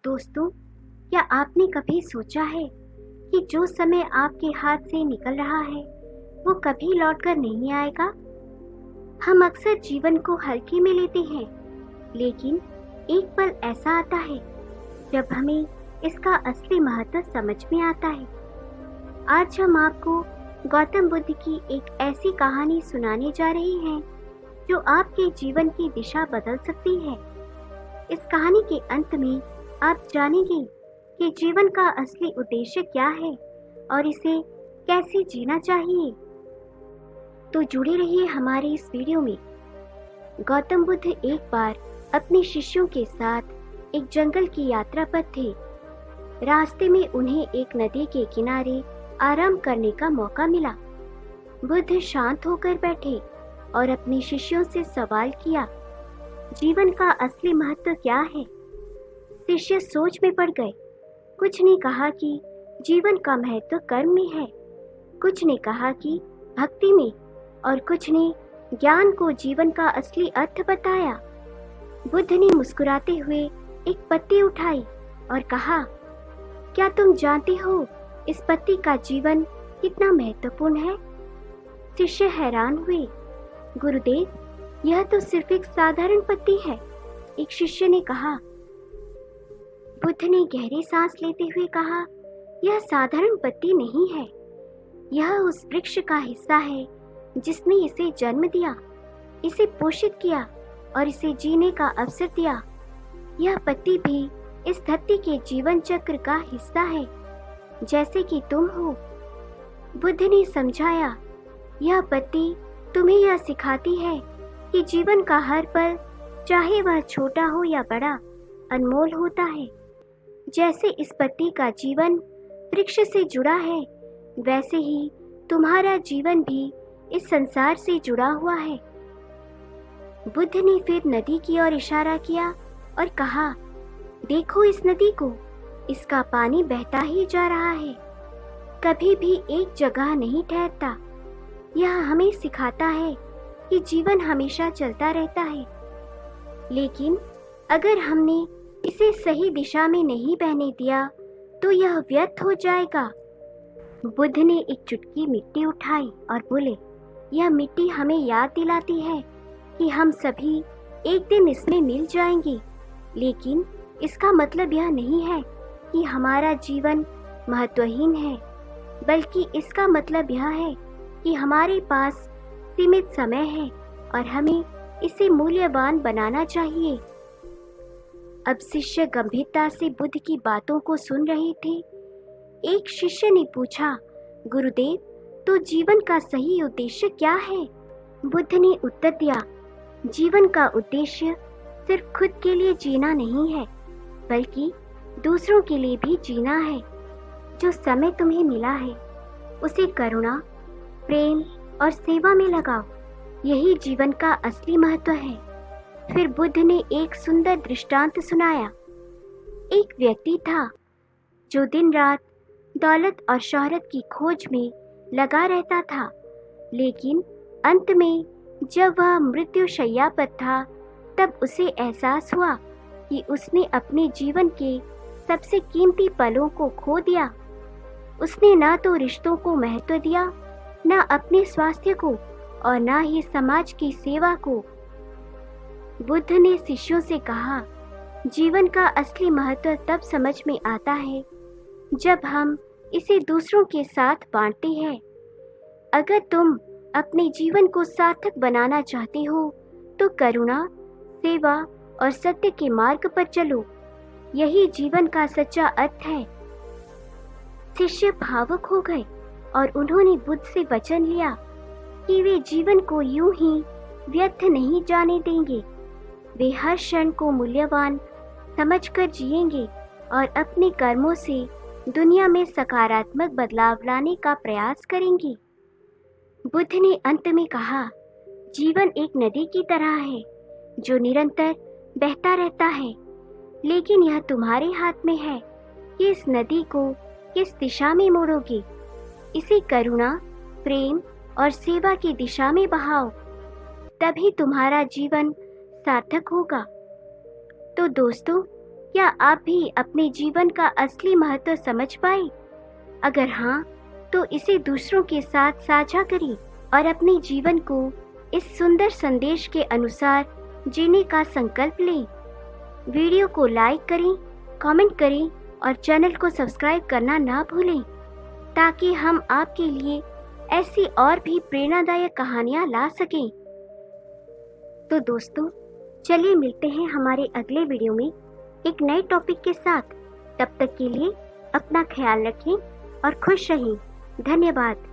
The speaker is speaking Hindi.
दोस्तों, क्या आपने कभी सोचा है कि जो समय आपके हाथ से निकल रहा है वो कभी लौटकर नहीं आएगा। हम अक्सर जीवन को हल्के में लेते हैं, लेकिन एक पल ऐसा आता है जब हमें इसका असली महत्व समझ में आता है। आज हम आपको गौतम बुद्ध की एक ऐसी कहानी सुनाने जा रहे हैं जो आपके जीवन की दिशा बदल सकती है। इस कहानी के अंत में आप जानेंगे कि जीवन का असली उद्देश्य क्या है और इसे कैसे जीना चाहिए। तो जुड़े रहिए हमारे इस वीडियो में। गौतम बुद्ध एक बार अपने शिष्यों के साथ एक जंगल की यात्रा पर थे। रास्ते में उन्हें एक नदी के किनारे आराम करने का मौका मिला। बुद्ध शांत होकर बैठे और अपने शिष्यों से सवाल किया, जीवन का असली महत्व क्या है? शिष्य सोच में पड़ गए। कुछ ने कहा कि जीवन का महत्व कर्म में है, कुछ ने कहा कि भक्ति में, और कुछ ने ज्ञान को जीवन का असली अर्थ बताया। बुद्ध ने मुस्कुराते हुए एक पत्ती उठाई और कहा, क्या तुम जानते हो इस पत्ती का जीवन कितना महत्वपूर्ण है? शिष्य हैरान हुए। गुरुदेव, यह तो सिर्फ एक साधारण पत्ती है, एक शिष्य ने कहा। बुद्ध ने गहरी सांस लेते हुए कहा, यह साधारण पत्ती नहीं है, यह उस वृक्ष का हिस्सा है जिसने इसे जन्म दिया, इसे पोषित किया और इसे जीने का अवसर दिया। यह पत्ती भी इस धरती के जीवन चक्र का हिस्सा है, जैसे कि तुम हो। बुद्ध ने समझाया, यह पत्ती तुम्हें यह सिखाती है कि जीवन का हर पल, चाहे वह छोटा हो या बड़ा, अनमोल होता है। जैसे इस पत्ती का जीवन वृक्ष से जुड़ा है, वैसे ही तुम्हारा जीवन भी इस संसार से जुड़ा हुआ है। बुद्ध ने फिर नदी की ओर इशारा किया और कहा, देखो इस नदी को, इसका पानी बहता ही जा रहा है, कभी भी एक जगह नहीं ठहरता। यह हमें सिखाता है कि जीवन हमेशा चलता रहता है, लेकिन अगर हमने इसे सही दिशा में नहीं बहने दिया तो यह व्यर्थ हो जाएगा। बुद्ध ने एक चुटकी मिट्टी उठाई और बोले, यह मिट्टी हमें याद दिलाती है कि हम सभी एक दिन इसमें मिल जाएंगे, लेकिन इसका मतलब यह नहीं है कि हमारा जीवन महत्वहीन है, बल्कि इसका मतलब यह है कि हमारे पास सीमित समय है और हमें इसे मूल्यवान बनाना चाहिए। अब शिष्य गंभीरता से बुद्ध की बातों को सुन रहे थे। एक शिष्य ने पूछा, गुरुदेव, तो जीवन का सही उद्देश्य क्या है? बुद्ध ने उत्तर दिया, जीवन का उद्देश्य सिर्फ खुद के लिए जीना नहीं है, बल्कि दूसरों के लिए भी जीना है। जो समय तुम्हें मिला है उसे करुणा, प्रेम और सेवा में लगाओ, यही जीवन का असली महत्व है। फिर बुद्ध ने एक सुंदर दृष्टांत सुनाया। एक व्यक्ति था जो दिन रात दौलत और शोहरत की खोज में लगा रहता था, लेकिन अंत में जब वह मृत्यु शैया पर था, तब उसे एहसास हुआ कि उसने अपने जीवन के सबसे कीमती पलों को खो दिया। उसने ना तो रिश्तों को महत्व दिया, ना अपने स्वास्थ्य को, और ना ही समाज की सेवा को। बुद्ध ने शिष्यों से कहा, जीवन का असली महत्व तब समझ में आता है जब हम इसे दूसरों के साथ बांटते हैं। अगर तुम अपने जीवन को सार्थक बनाना चाहते हो तो करुणा, सेवा और सत्य के मार्ग पर चलो, यही जीवन का सच्चा अर्थ है। शिष्य भावुक हो गए और उन्होंने बुद्ध से वचन लिया कि वे जीवन को यूं ही व्यर्थ नहीं जाने देंगे। वे हर क्षण को मूल्यवान समझकर जिएंगे और अपने कर्मों से दुनिया में सकारात्मक बदलाव लाने का प्रयास करेंगे। बुद्ध ने अंत में कहा, जीवन एक नदी की तरह है जो निरंतर बहता रहता है, लेकिन यह तुम्हारे हाथ में है कि इस नदी को किस दिशा में मोड़ोगे। इसे करुणा, प्रेम और सेवा की दिशा में बहाओ, तभी तुम्हारा जीवन सार्थक होगा। तो दोस्तों, क्या आप भी अपने जीवन का असली महत्व समझ पाए? अगर हाँ, तो इसे दूसरों के साथ साझा करें और अपने जीवन को इस सुंदर संदेश के अनुसार जीने का संकल्प लें। वीडियो को लाइक करें, कमेंट करें और चैनल को सब्सक्राइब करना ना भूलें, ताकि हम आपके लिए ऐसी और भी प्रेरणादायक कहानियाँ ला सकें। तो दोस्तों, चलिए मिलते हैं हमारे अगले वीडियो में एक नए टॉपिक के साथ। तब तक के लिए अपना ख्याल रखें और खुश रहें। धन्यवाद।